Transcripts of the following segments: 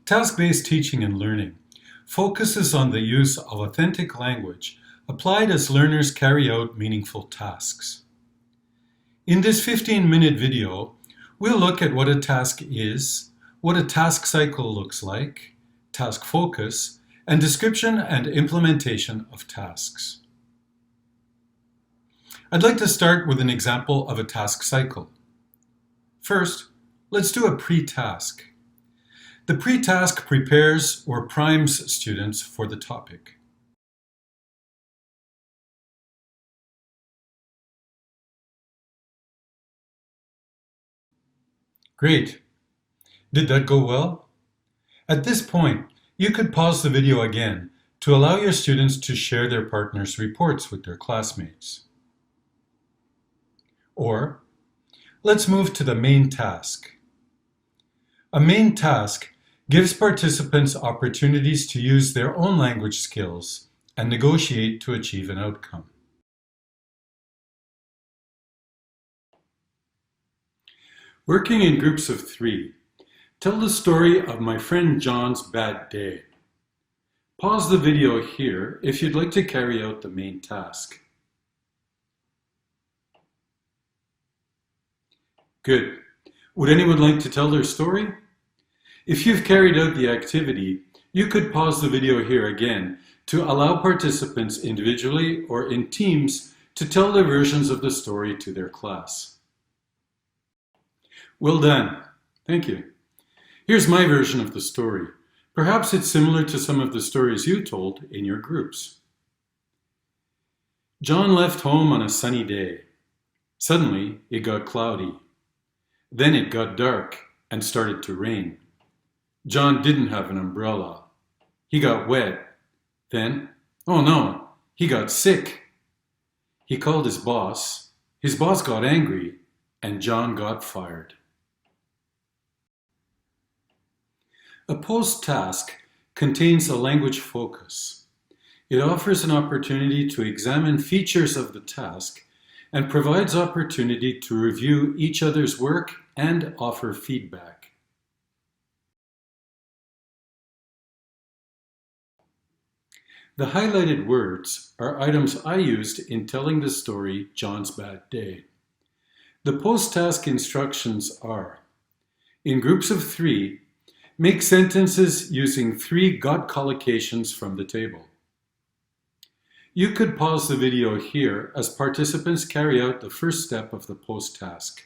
Task-based teaching and learning focuses on the use of authentic language applied as learners carry out meaningful tasks. In this 15-minute video, we'll look at what a task is, what a task cycle looks like, task focus, and description and implementation of tasks. I'd like to start with an example of a task cycle. First, let's do a pre-task. The pre-task prepares or primes students for the topic. Great. Did that go well? At this point, you could pause the video again to allow your students to share their partner's reports with their classmates. Or, let's move to the main task. A main task gives participants opportunities to use their own language skills and negotiate to achieve an outcome. Working in groups of 3, tell the story of my friend John's bad day. Pause the video here if you'd like to carry out the main task. Good. Would anyone like to tell their story? If you've carried out the activity, you could pause the video here again to allow participants individually or in teams to tell their versions of the story to their class. Well done. Thank you. Here's my version of the story. Perhaps it's similar to some of the stories you told in your groups. John left home on a sunny day. Suddenly, it got cloudy. Then it got dark and started to rain. John didn't have an umbrella. He got wet. Then, oh no, he got sick. He called his boss. His boss got angry, and John got fired. A post-task contains a language focus. It offers an opportunity to examine features of the task and provides opportunity to review each other's work and offer feedback. The highlighted words are items I used in telling the story John's Bad Day. The post-task instructions are: in groups of 3, make sentences using 3 got collocations from the table. You could pause the video here as participants carry out the first step of the post-task.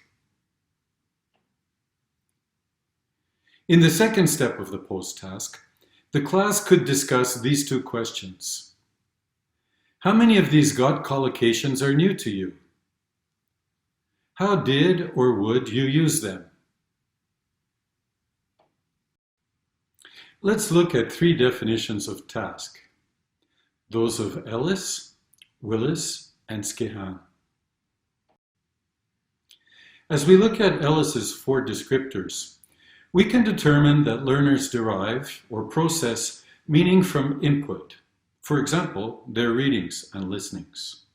In the second step of the post-task, the class could discuss these 2 questions. How many of these got collocations are new to you? How did or would you use them? Let's look at 3 definitions of task. Those of Ellis, Willis, and Skehan. As we look at Ellis's 4 descriptors, we can determine that learners derive or process meaning from input, for example, their readings and listenings.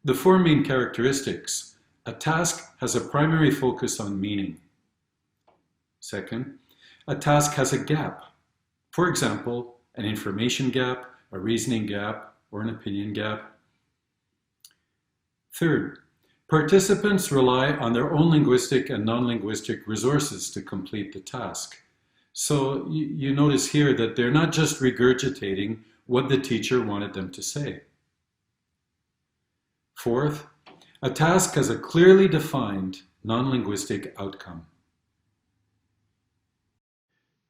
The 4 main characteristics: a task has a primary focus on meaning. Second, a task has a gap, for example, an information gap, a reasoning gap, or an opinion gap. Third, participants rely on their own linguistic and non-linguistic resources to complete the task. So you notice here that they're not just regurgitating what the teacher wanted them to say. Fourth, a task has a clearly defined non-linguistic outcome.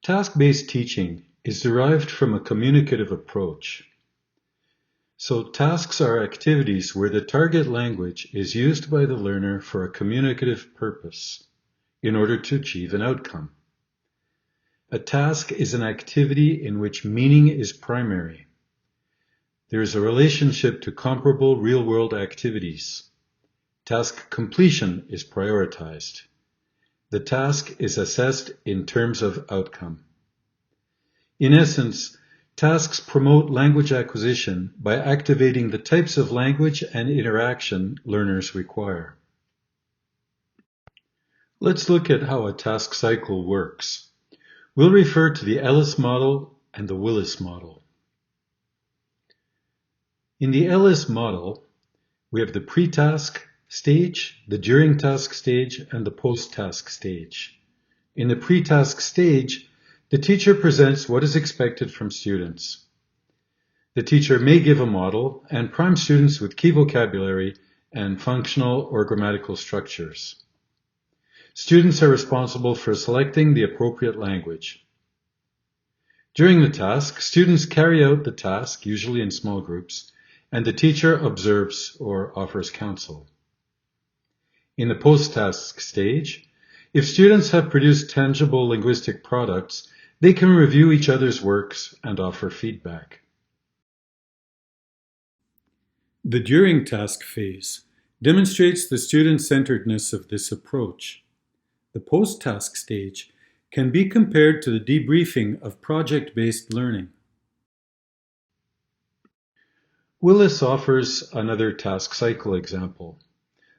Task-based teaching is derived from a communicative approach. So tasks are activities where the target language is used by the learner for a communicative purpose in order to achieve an outcome. A task is an activity in which meaning is primary. There is a relationship to comparable real-world activities. Task completion is prioritized. The task is assessed in terms of outcome. In essence, tasks promote language acquisition by activating the types of language and interaction learners require. Let's look at how a task cycle works. We'll refer to the Ellis model and the Willis model. In the Ellis model, we have the pre-task stage, the during-task stage, and the post-task stage. In the pre-task stage, the teacher presents what is expected from students. The teacher may give a model and prime students with key vocabulary and functional or grammatical structures. Students are responsible for selecting the appropriate language. During the task, students carry out the task, usually in small groups, and the teacher observes or offers counsel. In the post-task stage, if students have produced tangible linguistic products, they can review each other's works and offer feedback. The during task phase demonstrates the student-centeredness of this approach. The post-task stage can be compared to the debriefing of project-based learning. Willis offers another task cycle example.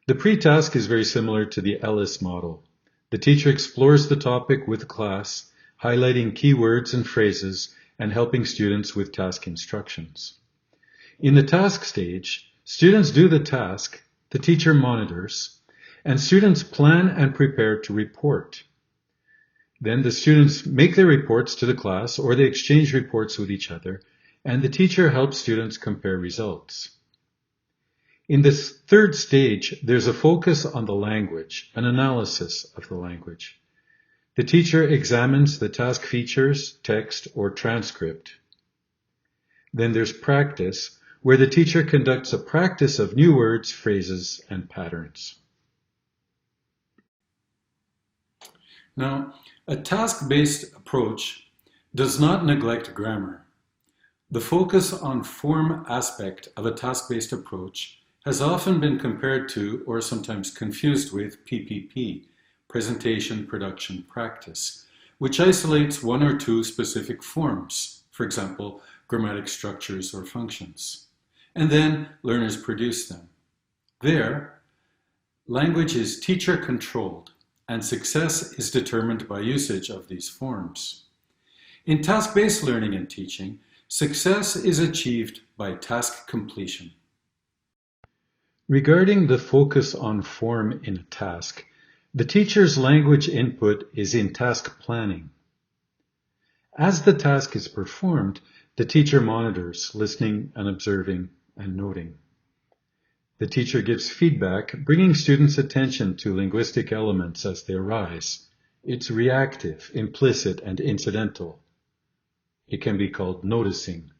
The pre-task is very similar to the Ellis model. The teacher explores the topic with the class, highlighting keywords and phrases and helping students with task instructions. In the task stage, students do the task, the teacher monitors, and students plan and prepare to report. Then the students make their reports to the class or they exchange reports with each other, and the teacher helps students compare results. In this third stage, there's a focus on the language, an analysis of the language. The teacher examines the task features, text, or transcript. Then there's practice, where the teacher conducts a practice of new words, phrases, and patterns. Now, a task-based approach does not neglect grammar. The focus on form aspect of a task-based approach has often been compared to, or sometimes confused with, PPP, presentation, production, practice, which isolates one or two specific forms, for example, grammatic structures or functions, and then learners produce them. There, language is teacher-controlled, and success is determined by usage of these forms. In task-based learning and teaching, success is achieved by task completion. Regarding the focus on form in a task, the teacher's language input is in task planning. As the task is performed, the teacher monitors, listening and observing and noting. The teacher gives feedback, bringing students' attention to linguistic elements as they arise. It's reactive, implicit, and incidental. It can be called noticing.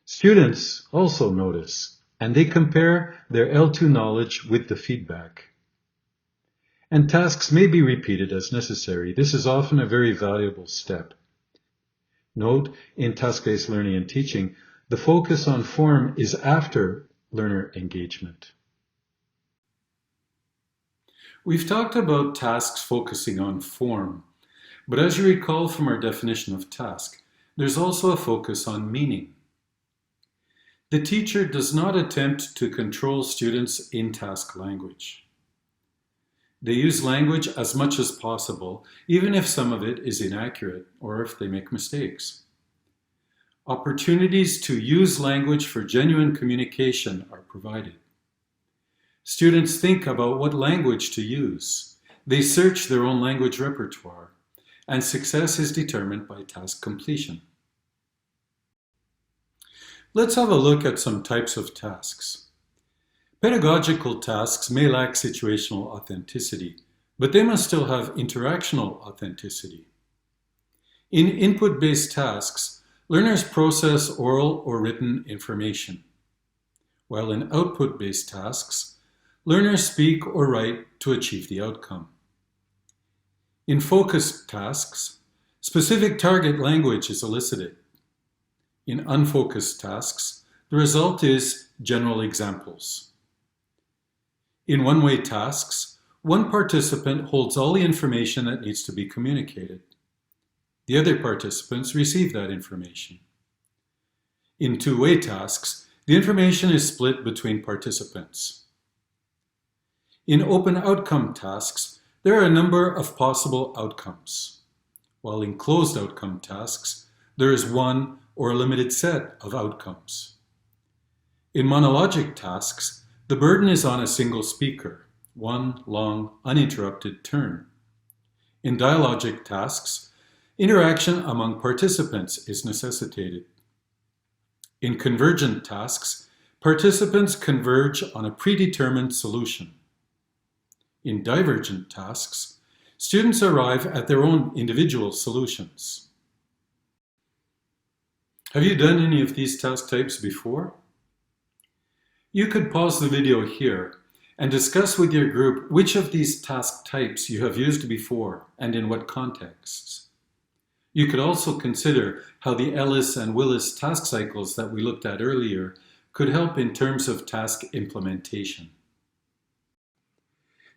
Students also notice, and they compare their L2 knowledge with the feedback. And tasks may be repeated as necessary. This is often a very valuable step. Note, in task-based learning and teaching, the focus on form is after learner engagement. We've talked about tasks focusing on form, but as you recall from our definition of task, there's also a focus on meaning. The teacher does not attempt to control students in task language. They use language as much as possible, even if some of it is inaccurate or if they make mistakes. Opportunities to use language for genuine communication are provided. Students think about what language to use. They search their own language repertoire, and success is determined by task completion. Let's have a look at some types of tasks. Pedagogical tasks may lack situational authenticity, but they must still have interactional authenticity. In input-based tasks, learners process oral or written information, while in output-based tasks, learners speak or write to achieve the outcome. In focused tasks, specific target language is elicited. In unfocused tasks, the result is general examples. In one-way tasks, one participant holds all the information that needs to be communicated. The other participants receive that information. In two-way tasks, the information is split between participants. In open outcome tasks, there are a number of possible outcomes. while in closed outcome tasks, there is one or a limited set of outcomes. In monologic tasks, the burden is on a single speaker, one long, uninterrupted turn. In dialogic tasks, interaction among participants is necessitated. In convergent tasks, participants converge on a predetermined solution. In divergent tasks, students arrive at their own individual solutions. Have you done any of these task types before? You could pause the video here and discuss with your group which of these task types you have used before and in what contexts. You could also consider how the Ellis and Willis task cycles that we looked at earlier could help in terms of task implementation.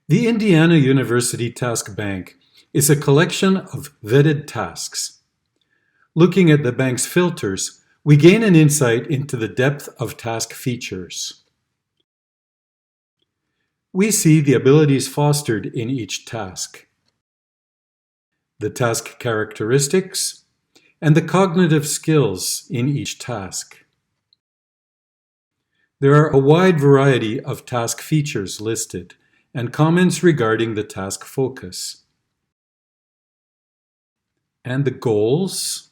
The Indiana University Task Bank is a collection of vetted tasks. Looking at the bank's filters, we gain an insight into the depth of task features. We see the abilities fostered in each task, the task characteristics, and the cognitive skills in each task. There are a wide variety of task features listed and comments regarding the task focus, and the goals,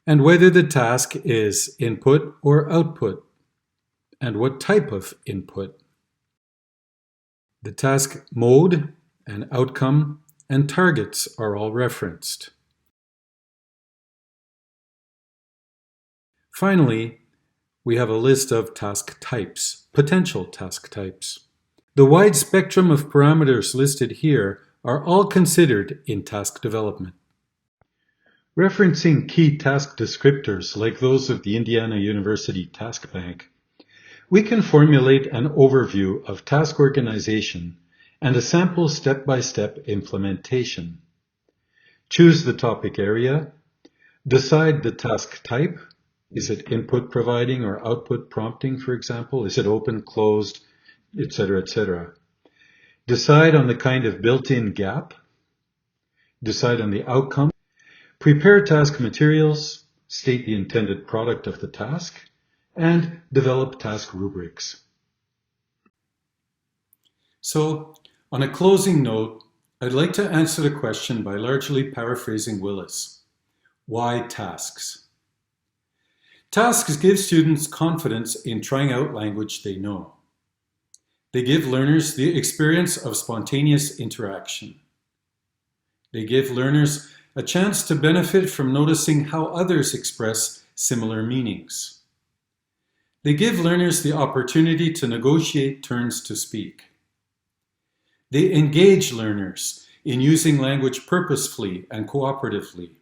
and whether the task is input or output, and what type of input. The task mode and outcome and targets are all referenced. Finally, we have a list of task types, potential task types. The wide spectrum of parameters listed here are all considered in task development. Referencing key task descriptors like those of the Indiana University Task Bank, we can formulate an overview of task organization and a sample step-by-step implementation. Choose the topic area, decide the task type. Is it input providing or output prompting, for example? Is it open, closed, etc., etc.? Decide on the kind of built-in gap. Decide on the outcome. Prepare task materials, state the intended product of the task, and develop task rubrics. So, on a closing note, I'd like to answer the question by largely paraphrasing Willis. Why tasks? Tasks give students confidence in trying out language they know. They give learners the experience of spontaneous interaction. They give learners a chance to benefit from noticing how others express similar meanings. They give learners the opportunity to negotiate turns to speak. They engage learners in using language purposefully and cooperatively.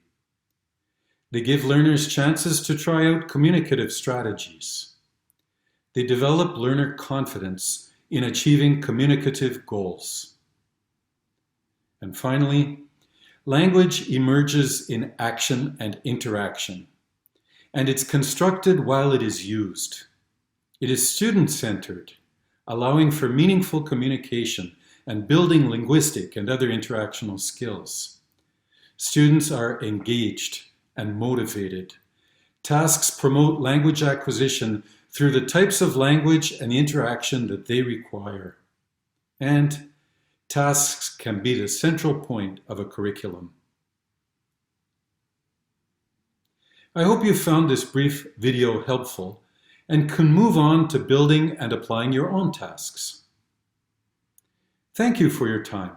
They give learners chances to try out communicative strategies. They develop learner confidence in achieving communicative goals. And finally, language emerges in action and interaction, and it's constructed while it is used. It is student-centered, allowing for meaningful communication and building linguistic and other interactional skills. Students are engaged and motivated. Tasks promote language acquisition through the types of language and the interaction that they require. And tasks can be the central point of a curriculum. I hope you found this brief video helpful and can move on to building and applying your own tasks. Thank you for your time.